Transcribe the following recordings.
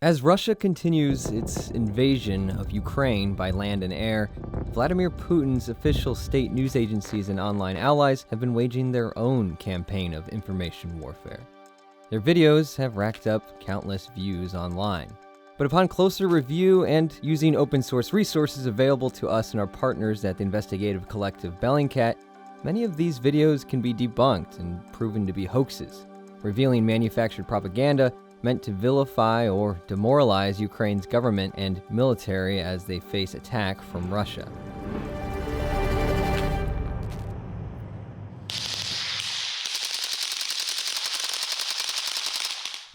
As Russia continues its invasion of Ukraine by land and air, Vladimir Putin's official state news agencies and online allies have been waging their own campaign of information warfare. Their videos have racked up countless views online. But upon closer review and using open source resources available to us and our partners at the investigative collective Bellingcat, many of these videos can be debunked and proven to be hoaxes, revealing manufactured propaganda meant to vilify or demoralize Ukraine's government and military as they face attack from Russia.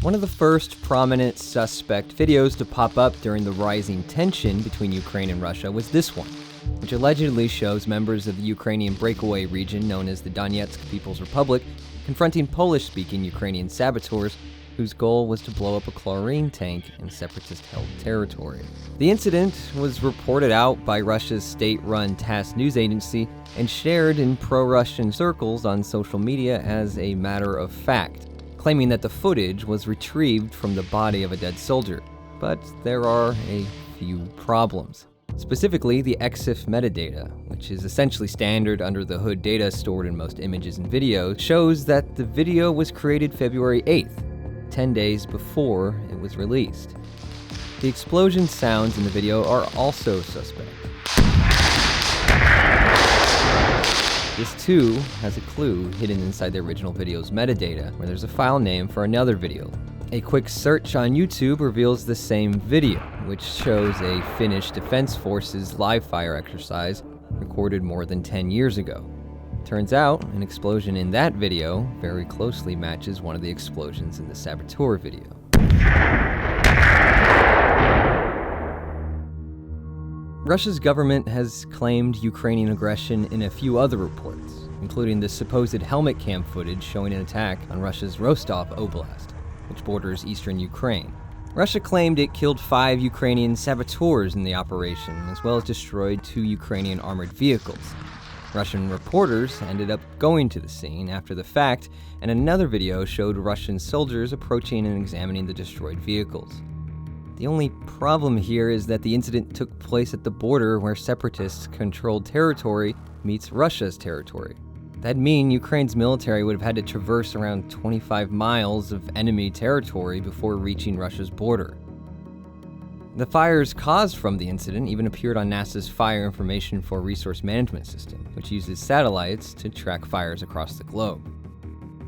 One of the first prominent suspect videos to pop up during the rising tension between Ukraine and Russia was this one, which allegedly shows members of the Ukrainian breakaway region known as the Donetsk People's Republic confronting Polish-speaking Ukrainian saboteurs whose goal was to blow up a chlorine tank in separatist-held territory. The incident was reported out by Russia's state-run TASS news agency and shared in pro-Russian circles on social media as a matter of fact, claiming that the footage was retrieved from the body of a dead soldier. But there are a few problems. Specifically, the EXIF metadata, which is essentially standard under-the-hood data stored in most images and videos, shows that the video was created February 8th, 10 days before it was released. The explosion sounds in the video are also suspect. This too has a clue hidden inside the original video's metadata, where there's a file name for another video. A quick search on YouTube reveals the same video, which shows a Finnish Defense Forces live-fire exercise recorded more than 10 years ago. Turns out, an explosion in that video very closely matches one of the explosions in the saboteur video. Russia's government has claimed Ukrainian aggression in a few other reports, including the supposed helmet cam footage showing an attack on Russia's Rostov Oblast, which borders eastern Ukraine. Russia claimed it killed 5 Ukrainian saboteurs in the operation, as well as destroyed 2 Ukrainian armored vehicles. Russian reporters ended up going to the scene after the fact, and another video showed Russian soldiers approaching and examining the destroyed vehicles. The only problem here is that the incident took place at the border where separatists controlled territory meets Russia's territory. That'd mean Ukraine's military would have had to traverse around 25 miles of enemy territory before reaching Russia's border. The fires caused from the incident even appeared on NASA's Fire Information for Resource Management system, which uses satellites to track fires across the globe.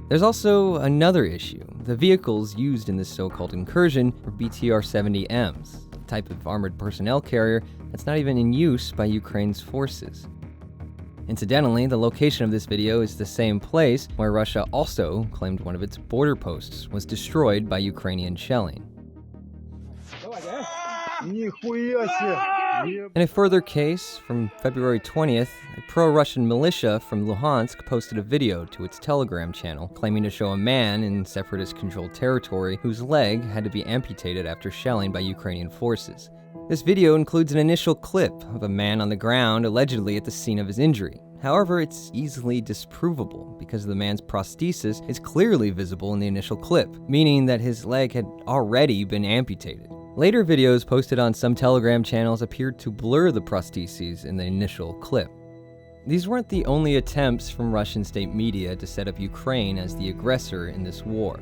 There's also another issue. The vehicles used in this so-called incursion were BTR-70Ms, a type of armored personnel carrier that's not even in use by Ukraine's forces. Incidentally, the location of this video is the same place where Russia also claimed one of its border posts was destroyed by Ukrainian shelling. In a further case, from February 20th, a pro-Russian militia from Luhansk posted a video to its Telegram channel claiming to show a man in separatist-controlled territory whose leg had to be amputated after shelling by Ukrainian forces. This video includes an initial clip of a man on the ground allegedly at the scene of his injury. However, it's easily disprovable because the man's prosthesis is clearly visible in the initial clip, meaning that his leg had already been amputated. Later videos posted on some Telegram channels appeared to blur the prostheses in the initial clip. These weren't the only attempts from Russian state media to set up Ukraine as the aggressor in this war.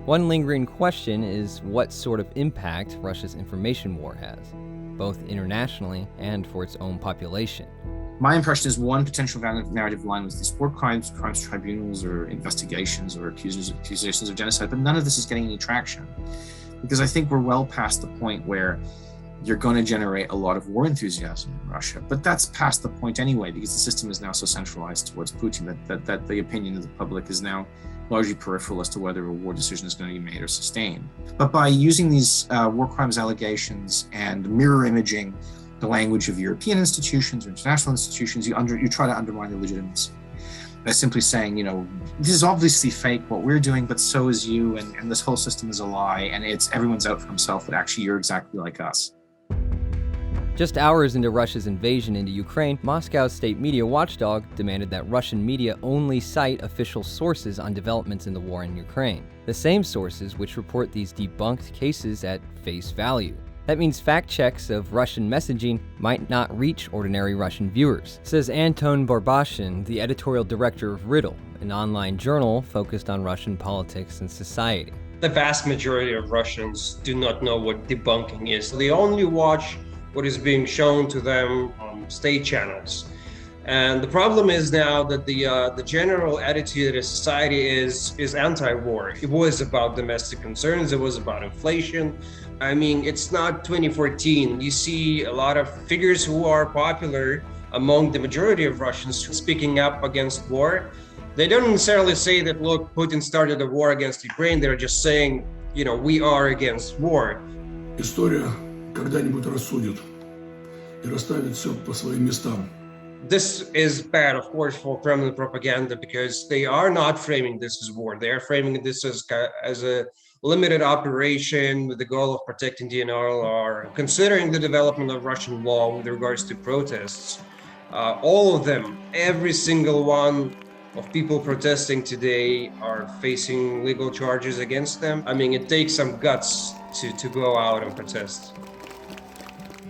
One lingering question is what sort of impact Russia's information war has, both internationally and for its own population. My impression is one potential narrative line was these war crimes tribunals or investigations or accusations of genocide, but none of this is getting any traction. Because I think we're well past the point where you're going to generate a lot of war enthusiasm in Russia. But that's past the point anyway, because the system is now so centralized towards Putin that the opinion of the public is now largely peripheral as to whether a war decision is going to be made or sustained. But by using these war crimes allegations and mirror imaging the language of European institutions or international institutions, you try to undermine the legitimacy. By simply saying, this is obviously fake what we're doing, but so is you, and this whole system is a lie, and everyone's out for himself, but actually you're exactly like us. Just hours into Russia's invasion into Ukraine, Moscow's state media watchdog demanded that Russian media only cite official sources on developments in the war in Ukraine, the same sources which report these debunked cases at face value. That means fact checks of Russian messaging might not reach ordinary Russian viewers, says Anton Barbashin, the editorial director of Riddle, an online journal focused on Russian politics and society. The vast majority of Russians do not know what debunking is. They only watch what is being shown to them on state channels. And the problem is now that the general attitude of society is anti-war. It was about domestic concerns, it was about inflation. I mean, it's not 2014. You see a lot of figures who are popular among the majority of Russians speaking up against war. They don't necessarily say that, look, Putin started a war against Ukraine. They're just saying, we are against war. История когда-нибудь рассудит и расставит все по своим местам. This is bad, of course, for Kremlin propaganda because they are not framing this as war. They are framing this as a limited operation with the goal of protecting the NRL. Considering the development of Russian law with regards to protests, all of them, every single one of people protesting today are facing legal charges against them. I mean, it takes some guts to go out and protest.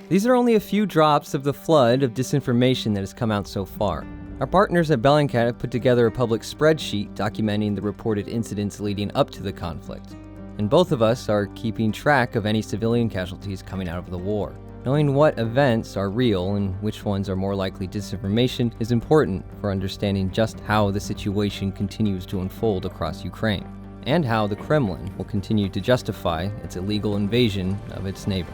These are only a few drops of the flood of disinformation that has come out so far. Our partners at Bellingcat have put together a public spreadsheet documenting the reported incidents leading up to the conflict. And both of us are keeping track of any civilian casualties coming out of the war. Knowing what events are real and which ones are more likely disinformation is important for understanding just how the situation continues to unfold across Ukraine, and how the Kremlin will continue to justify its illegal invasion of its neighbor.